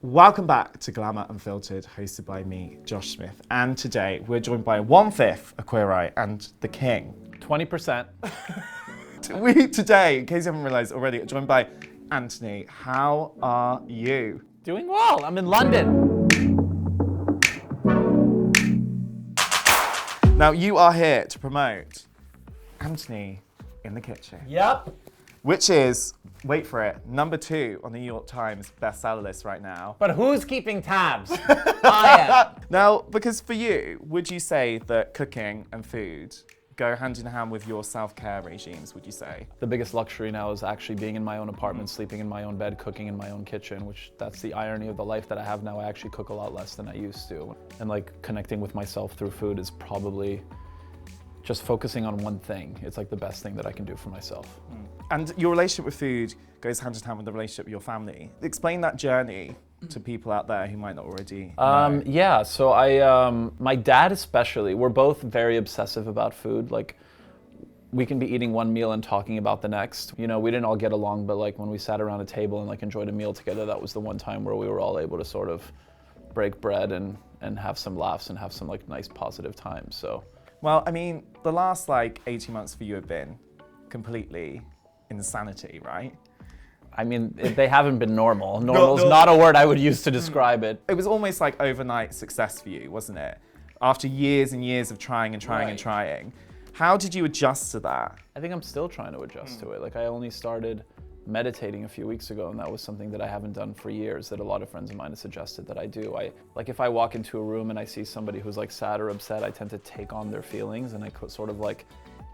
Welcome back to Glamour Unfiltered, hosted by me, Josh Smith. And today we're joined by 1/5 a Queer Eye and the King. 20%. Today, in case you haven't realised already, are joined by Antoni. How are you? Doing well. I'm in London. Now, you are here to promote Antoni in the Kitchen. Yep. Which is, wait for it, #2 on the New York Times bestseller list right now. But who's keeping tabs? I am. Now, because for you, would you say that cooking and food go hand in hand with your self-care regimes, would you say? The biggest luxury now is actually being in my own apartment, sleeping in my own bed, cooking in my own kitchen, which that's the irony of the life that I have now. I actually cook a lot less than I used to. And like connecting with myself through food is probably just focusing on one thing. It's like the best thing that I can do for myself. And your relationship with food goes hand in hand with the relationship with your family. Explain that journey to people out there who might not already know. Yeah, so my dad especially, we're both very obsessive about food. Like, we can be eating one meal and talking about the next. You know, we didn't all get along, but like when we sat around a table and like enjoyed a meal together, that was the one time where we were all able to sort of break bread and have some laughs and have some like nice positive times, so. Well, I mean, the last like 18 months for you have been completely insanity, right? I mean, they haven't been normal. Normal's not a word I would use to describe it. It was almost like overnight success for you, wasn't it? After years and years of trying and trying and trying. How did you adjust to that? I think I'm still trying to adjust to it. Like, I only started meditating a few weeks ago, and that was something that I haven't done for years that a lot of friends of mine have suggested that I do. Like if I walk into a room and I see somebody who's like sad or upset, I tend to take on their feelings and I sort of like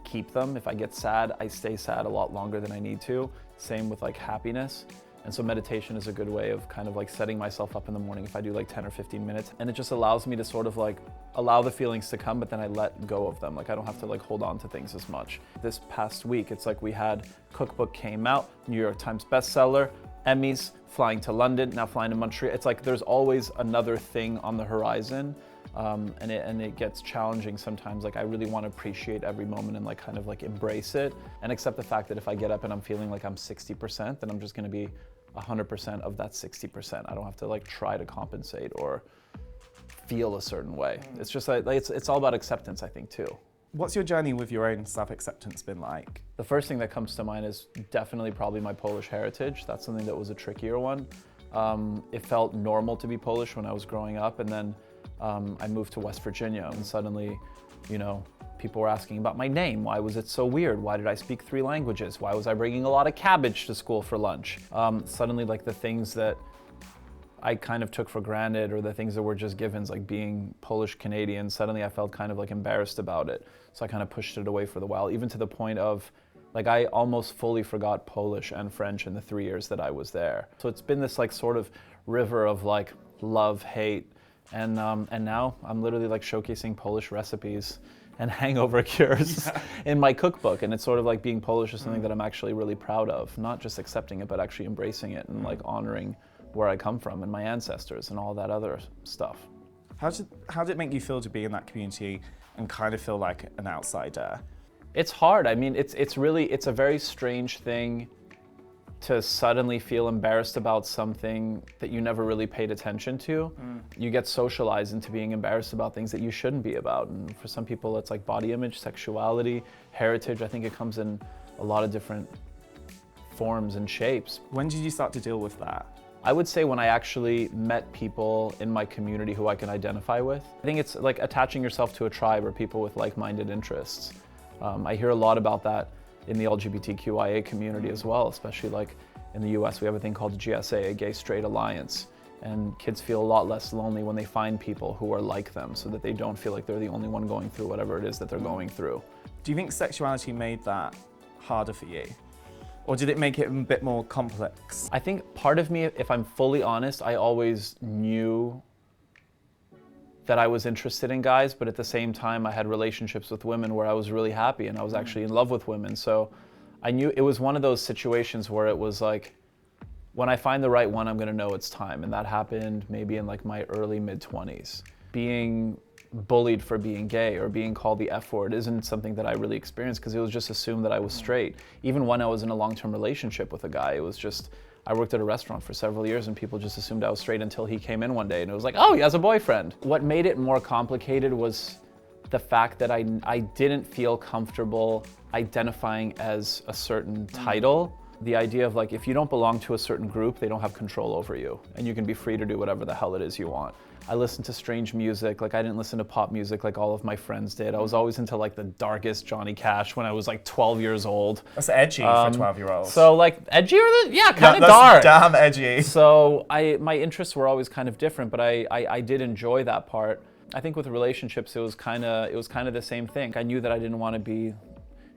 keep them. If I get sad, I stay sad a lot longer than I need to. Same with like happiness. And so meditation is a good way of kind of like setting myself up in the morning if I do like 10 or 15 minutes. And it just allows me to sort of like allow the feelings to come, but then I let go of them. Like I don't have to like hold on to things as much. This past week, it's like we had cookbook came out, New York Times bestseller, Emmys, flying to London, now flying to Montreal. It's like there's always another thing on the horizon. And it gets challenging sometimes. Like I really want to appreciate every moment and like kind of like embrace it and accept the fact that if I get up and I'm feeling like I'm 60%, then I'm just going to be 100% of that 60%. I don't have to like try to compensate or feel a certain way. It's just like it's all about acceptance, I think, too. What's your journey with your own self-acceptance been like? The first thing that comes to mind is definitely probably my Polish heritage. That's something that was a trickier one. It felt normal to be Polish when I was growing up, and then I moved to West Virginia, and suddenly, you know, people were asking about my name. Why was it so weird? Why did I speak 3 languages? Why was I bringing a lot of cabbage to school for lunch? Suddenly, like the things that I kind of took for granted, or the things that were just givens, like being Polish Canadian, suddenly I felt kind of like embarrassed about it. So I kind of pushed it away for a while, even to the point of, like, I almost fully forgot Polish and French in the 3 years that I was there. So it's been this like sort of river of like love, hate, and now I'm literally like showcasing Polish recipes and hangover cures in my cookbook. And it's sort of like being Polish is something that I'm actually really proud of, not just accepting it, but actually embracing it and like honoring where I come from and my ancestors and all that other stuff. How did it make you feel to be in that community and kind of feel like an outsider? It's hard. I mean, it's a very strange thing to suddenly feel embarrassed about something that you never really paid attention to. You get socialized into being embarrassed about things that you shouldn't be about. And for some people, it's like body image, sexuality, heritage. I think it comes in a lot of different forms and shapes. When did you start to deal with that? I would say when I actually met people in my community who I can identify with. I think it's like attaching yourself to a tribe or people with like-minded interests. I hear a lot about that in the LGBTQIA community as well, especially like in the US, we have a thing called GSA, a Gay Straight Alliance. And kids feel a lot less lonely when they find people who are like them, so that they don't feel like they're the only one going through whatever it is that they're going through. Do you think sexuality made that harder for you? Or did it make it a bit more complex? I think part of me, if I'm fully honest, I always knew that I was interested in guys, but at the same time I had relationships with women where I was really happy and I was actually in love with women. So I knew it was one of those situations where it was like, when I find the right one, I'm gonna know it's time. And that happened maybe in like my early mid-20s. Being bullied for being gay or being called the F word isn't something that I really experienced because it was just assumed that I was straight. Even when I was in a long-term relationship with a guy, it was just, I worked at a restaurant for several years and people just assumed I was straight until he came in one day and it was like, oh, he has a boyfriend. What made it more complicated was the fact that I didn't feel comfortable identifying as a certain title. The idea of like, if you don't belong to a certain group, they don't have control over you and you can be free to do whatever the hell it is you want. I listened to strange music, like I didn't listen to pop music like all of my friends did. I was always into like the darkest Johnny Cash when I was like 12 years old. That's edgy for a 12-year-old. So like edgy or yeah, kind of dark. Damn edgy. So my interests were always kind of different, but I did enjoy that part. I think with relationships, it was kind of the same thing. I knew that I didn't want to be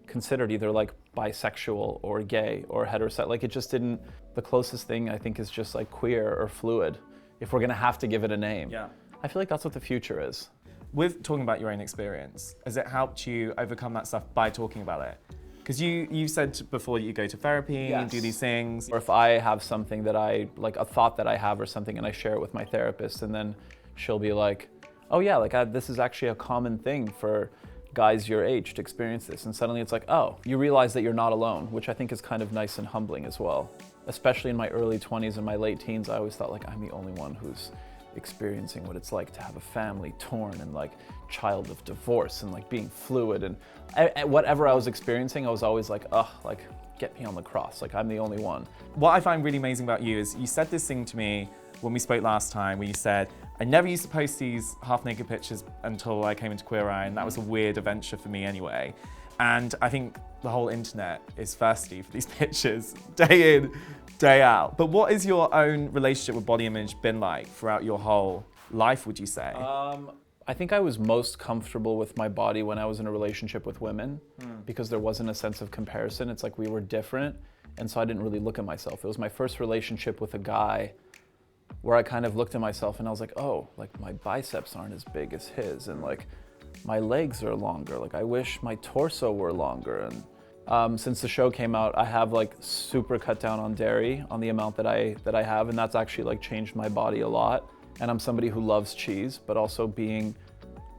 considered either like bisexual or gay or heterosexual. Like it just didn't. The closest thing I think is just like queer or fluid, if we're gonna have to give it a name. Yeah. I feel like that's what the future is. With talking about your own experience, has it helped you overcome that stuff by talking about it? Because you said before that you go to therapy and do these things. Or if I have something that I, like a thought that I have or something and I share it with my therapist and then she'll be like, oh yeah, like this is actually a common thing for guys your age to experience this. And suddenly it's like, oh, you realize that you're not alone, which I think is kind of nice and humbling as well. Especially in my early 20s and my late teens, I always thought like I'm the only one who's experiencing what it's like to have a family torn and like child of divorce and like being fluid and whatever I was experiencing, I was always like, ugh, like get me on the cross, like I'm the only one. What I find really amazing about you is you said this thing to me when we spoke last time where you said, I never used to post these half-naked pictures until I came into Queer Eye, and that was a weird adventure for me anyway. And I think the whole internet is thirsty for these pictures, day in, day out. But what is your own relationship with body image been like throughout your whole life, would you say? I think I was most comfortable with my body when I was in a relationship with women because there wasn't a sense of comparison. It's like we were different, and so I didn't really look at myself. It was my first relationship with a guy where I kind of looked at myself and I was like, oh, like my biceps aren't as big as his, and like my legs are longer. Like I wish my torso were longer. And since the show came out, I have like super cut down on dairy, on the amount that I have, and that's actually like changed my body a lot. And I'm somebody who loves cheese, but also being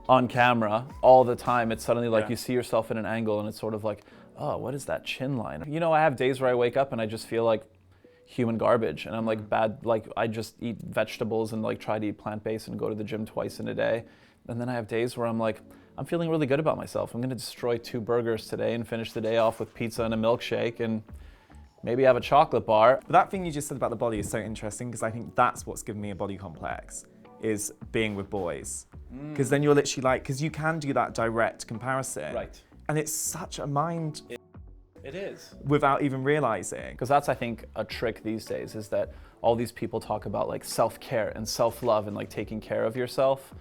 on camera all the time, it's suddenly like you see yourself at an angle and it's sort of like, oh, what is that chin line? You know, I have days where I wake up and I just feel like human garbage and I'm like bad, like I just eat vegetables and like try to eat plant-based and go to the gym twice in a day. And then I have days where I'm like, I'm feeling really good about myself. I'm gonna destroy 2 burgers today and finish the day off with pizza and a milkshake and maybe have a chocolate bar. But that thing you just said about the body is so interesting because I think that's what's given me a body complex, is being with boys. Because then you're literally like, because you can do that direct comparison. Right. And it's such a mind It is. without even realizing. Because that's, I think, a trick these days is that all these people talk about like self-care and self-love and like taking care of yourself.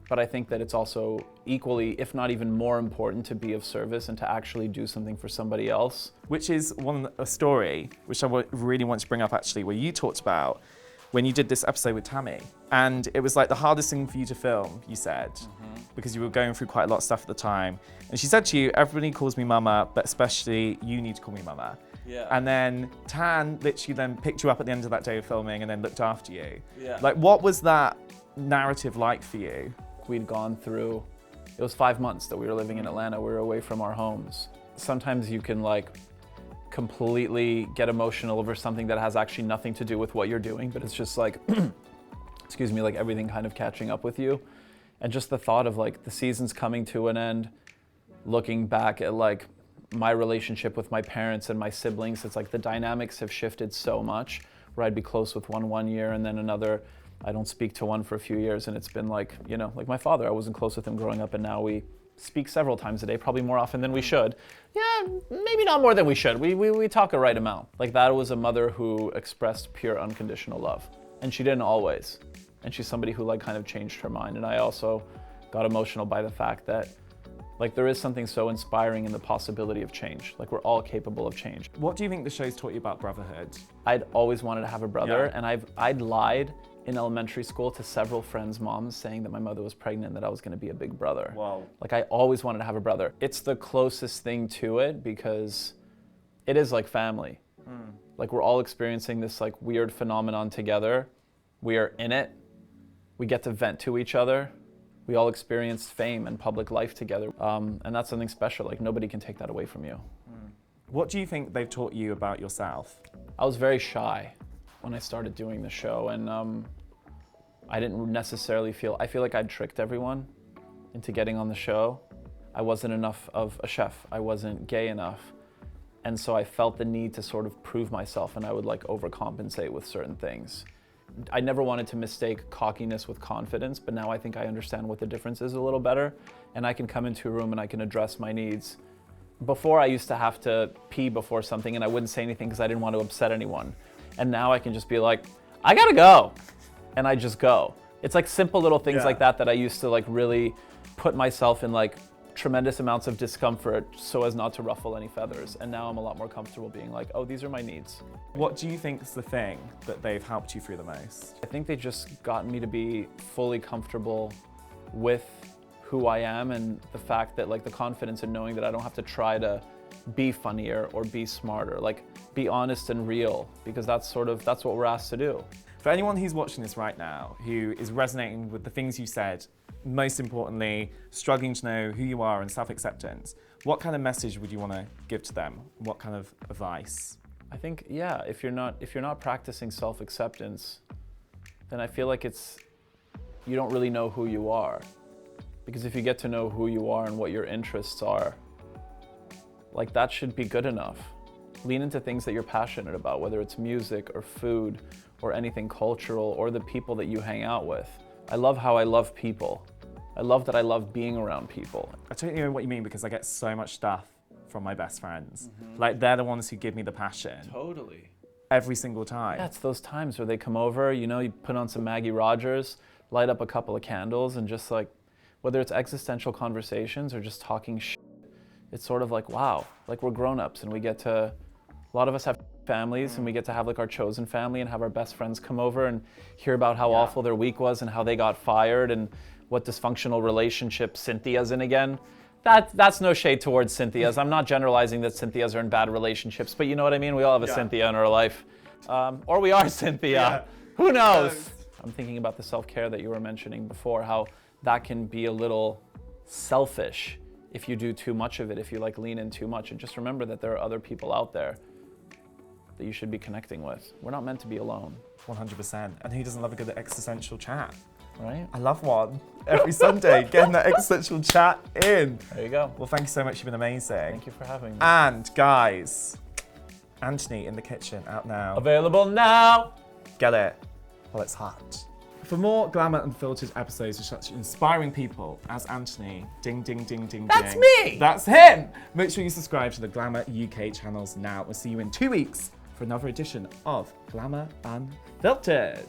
But I think that it's also equally, if not even more important, to be of service and to actually do something for somebody else. Which is a story which I really want to bring up actually, where you talked about when you did this episode with Tammy. And it was like the hardest thing for you to film, you said, because you were going through quite a lot of stuff at the time. And she said to you, everybody calls me mama, but especially you need to call me mama. Yeah. And then Tan literally then picked you up at the end of that day of filming and then looked after you. Yeah. Like, what was that narrative like for you? We'd gone through, it was 5 months that we were living in Atlanta. We were away from our homes. Sometimes you can like completely get emotional over something that has actually nothing to do with what you're doing, but it's just like, excuse me, like everything kind of catching up with you. And just the thought of like the season's coming to an end, looking back at like my relationship with my parents and my siblings, it's like the dynamics have shifted so much, where I'd be close with one year and then another, I don't speak to one for a few years, and it's been like, you know, like my father, I wasn't close with him growing up, and now we speak several times a day, probably more often than we should. Yeah, maybe not more than we should. We talk a right amount. Like that was a mother who expressed pure unconditional love, and she didn't always. And she's somebody who like kind of changed her mind. And I also got emotional by the fact that like there is something so inspiring in the possibility of change. Like we're all capable of change. What do you think the show's taught you about brotherhood? I'd always wanted to have a brother, and I'd lied in elementary school to several friends' moms saying that my mother was pregnant and that I was gonna be a big brother. Wow. Like I always wanted to have a brother. It's the closest thing to it because it is like family. Like we're all experiencing this like weird phenomenon together. We are in it. We get to vent to each other. We all experience fame and public life together. And that's something special. Like nobody can take that away from you. What do you think they've taught you about yourself? I was very shy. when I started doing the show, and I didn't necessarily I feel like I'd tricked everyone into getting on the show. I wasn't enough of a chef. I wasn't gay enough. And so I felt the need to sort of prove myself, and I would like overcompensate with certain things. I never wanted to mistake cockiness with confidence, but now I think I understand what the difference is a little better, and I can come into a room and I can address my needs. Before, I used to have to pee before something and I wouldn't say anything because I didn't want to upset anyone. And now I can just be like, I gotta go. And I just go. It's like simple little things like that I used to like really put myself in like tremendous amounts of discomfort so as not to ruffle any feathers. And now I'm a lot more comfortable being like, oh, these are my needs. What do you think is the thing that they've helped you through the most? I think they just got me to be fully comfortable with who I am, and the fact that like the confidence in knowing that I don't have to try to be funnier or be smarter, like be honest and real, because that's what we're asked to do. For anyone who's watching this right now, who is resonating with the things you said, most importantly, struggling to know who you are and self-acceptance, what kind of message would you want to give to them? What kind of advice? I think, yeah, if you're not practicing self-acceptance, then I feel like you don't really know who you are. Because if you get to know who you are and what your interests are, like that should be good enough. Lean into things that you're passionate about, whether it's music or food or anything cultural or the people that you hang out with. I love how I love people. I love that I love being around people. I totally know what you mean, because I get so much stuff from my best friends. Like they're the ones who give me the passion. Totally. Every single time. Yeah, it's those times where they come over, you know, you put on some Maggie Rogers, light up a couple of candles, and just like, whether it's existential conversations or just talking shit, it's sort of like, wow, like we're grown-ups and we get to, a lot of us have families and we get to have like our chosen family and have our best friends come over and hear about how awful their week was and how they got fired and what dysfunctional relationship Cynthia's in again. That's no shade towards Cynthia's. I'm not generalizing that Cynthia's are in bad relationships, but you know what I mean? We all have a Cynthia in our life. Or we are Cynthia. Who knows? I'm thinking about the self-care that you were mentioning before, how that can be a little selfish if you do too much of it, if you like lean in too much. And just remember that there are other people out there that you should be connecting with. We're not meant to be alone. 100%. And who doesn't love a good existential chat? Right? I love one. Every Sunday, getting that existential chat in. There you go. Well, thank you so much. You've been amazing. Thank you for having me. And guys, Antoni in the Kitchen, out now. Available now. Get it while it's hot. For more Glamour Unfiltered episodes with such inspiring people as Antoni, ding, ding, ding, ding, That's ding. me! That's him! Make sure you subscribe to the Glamour UK channels now. We'll see you in 2 weeks for another edition of Glamour Unfiltered.